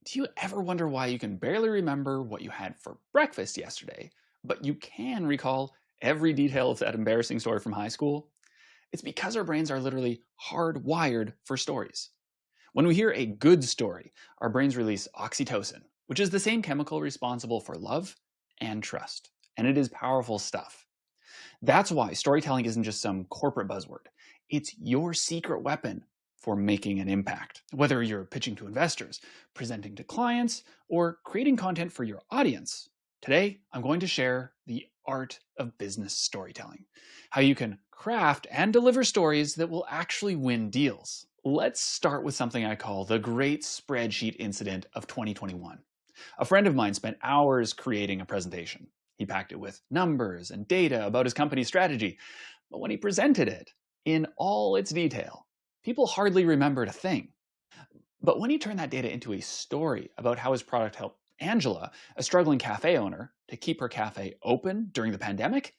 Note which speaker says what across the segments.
Speaker 1: Do you ever wonder why you can barely remember what you had for breakfast yesterday, but you can recall every detail of that embarrassing story from high school? It's because our brains are literally hardwired for stories. When we hear a good story, our brains release oxytocin, which is the same chemical responsible for love and trust. And it is powerful stuff. That's why storytelling isn't just some corporate buzzword. It's your secret weapon for making an impact. Whether you're pitching to investors, presenting to clients, or creating content for your audience, today I'm going to share the art of business storytelling. How you can craft and deliver stories that will actually win deals. Let's start with something I call the great spreadsheet incident of 2021. A friend of mine spent hours creating a presentation. He packed it with numbers and data about his company's strategy, but when he presented it in all its detail, people hardly remembered a thing. But when he turned that data into a story about how his product helped Angela, a struggling cafe owner, to keep her cafe open during the pandemic,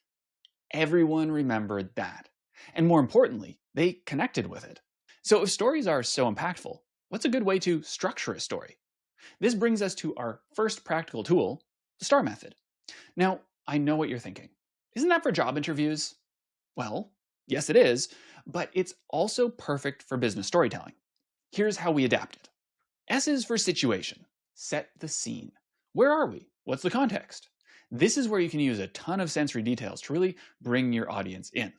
Speaker 1: everyone remembered that. And more importantly, they connected with it. So if stories are so impactful, what's a good way to structure a story? This brings us to our first practical tool, the STAR method. Now, I know what you're thinking. Isn't that for job interviews? Well, yes, it is, but it's also perfect for business storytelling. Here's how we adapt it. S is for situation. Set the scene. Where are we? What's the context? This is where you can use a ton of sensory details to really bring your audience in.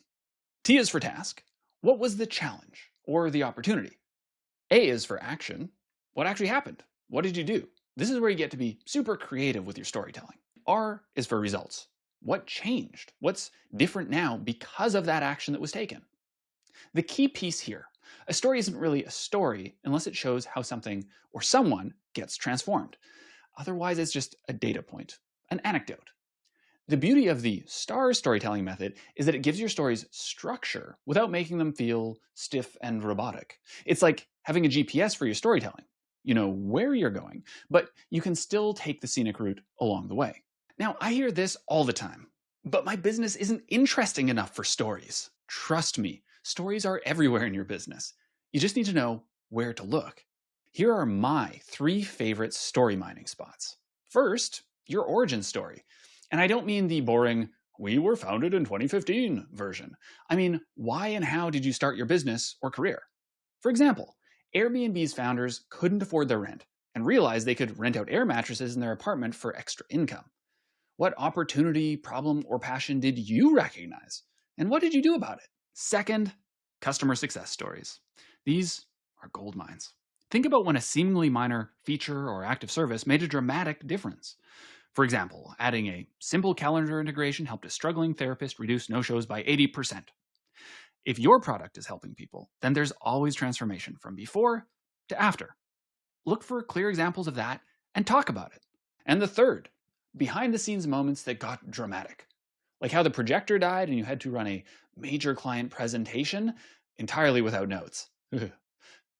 Speaker 1: T is for task. What was the challenge or the opportunity? A is for action. What actually happened? What did you do? This is where you get to be super creative with your storytelling. R is for results. What changed? What's different now because of that action that was taken? The key piece here, a story isn't really a story unless it shows how something or someone gets transformed. Otherwise, it's just a data point, an anecdote. The beauty of the STAR storytelling method is that it gives your stories structure without making them feel stiff and robotic. It's like having a GPS for your storytelling. You know where you're going, but you can still take the scenic route along the way. Now, I hear this all the time, but my business isn't interesting enough for stories. Trust me, stories are everywhere in your business. You just need to know where to look. Here are my 3 favorite story mining spots. First, your origin story. And I don't mean the boring, we were founded in 2015 version. I mean, why and how did you start your business or career? For example, Airbnb's founders couldn't afford their rent and realized they could rent out air mattresses in their apartment for extra income. What opportunity, problem, or passion did you recognize? And what did you do about it? Second, customer success stories. These are gold mines. Think about when a seemingly minor feature or active service made a dramatic difference. For example, adding a simple calendar integration helped a struggling therapist reduce no-shows by 80%. If your product is helping people, then there's always transformation from before to after. Look for clear examples of that and talk about it. And the third, behind-the-scenes moments that got dramatic. Like how the projector died and you had to run a major client presentation entirely without notes.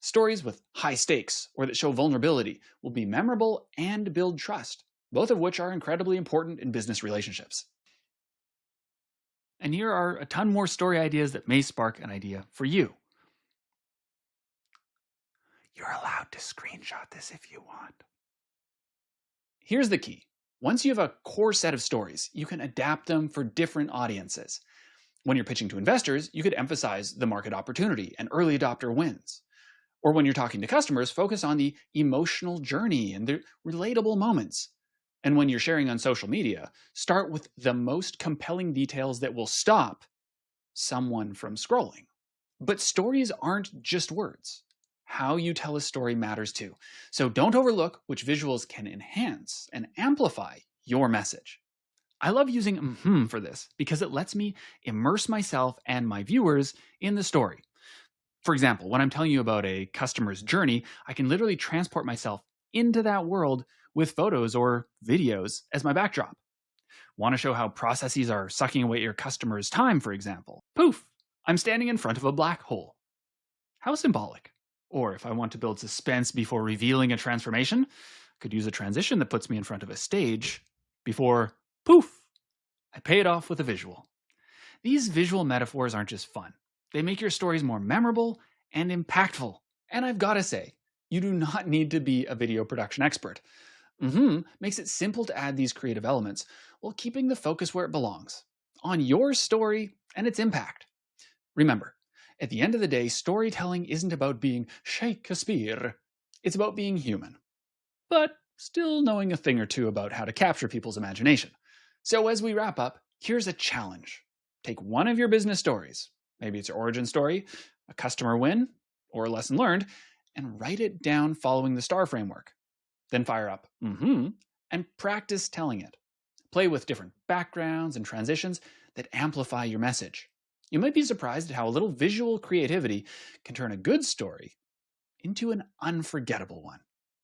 Speaker 1: Stories with high stakes or that show vulnerability will be memorable and build trust, both of which are incredibly important in business relationships. And here are a ton more story ideas that may spark an idea for you. You're allowed to screenshot this if you want. Here's the key. Once you have a core set of stories, you can adapt them for different audiences. When you're pitching to investors, you could emphasize the market opportunity and early adopter wins. Or when you're talking to customers, focus on the emotional journey and the relatable moments. And when you're sharing on social media, start with the most compelling details that will stop someone from scrolling. But stories aren't just words. How you tell a story matters too. So don't overlook which visuals can enhance and amplify your message. I love using for this because it lets me immerse myself and my viewers in the story. For example, when I'm telling you about a customer's journey, I can literally transport myself into that world with photos or videos as my backdrop. Want to show how processes are sucking away your customer's time, for example? Poof! I'm standing in front of a black hole. How symbolic. Or if I want to build suspense before revealing a transformation, I could use a transition that puts me in front of a stage before, poof, I pay it off with a visual. These visual metaphors aren't just fun. They make your stories more memorable and impactful. And I've got to say, You do not need to be a video production expert. Makes it simple to add these creative elements while keeping the focus where it belongs, on your story and its impact. Remember, at the end of the day, storytelling isn't about being Shakespeare. It's about being human, but still knowing a thing or two about how to capture people's imagination. So as we wrap up, here's a challenge. Take one of your business stories, maybe it's your origin story, a customer win, or a lesson learned, and write it down following the STAR framework. Then fire up and practice telling it. Play with different backgrounds and transitions that amplify your message. You might be surprised at how a little visual creativity can turn a good story into an unforgettable one.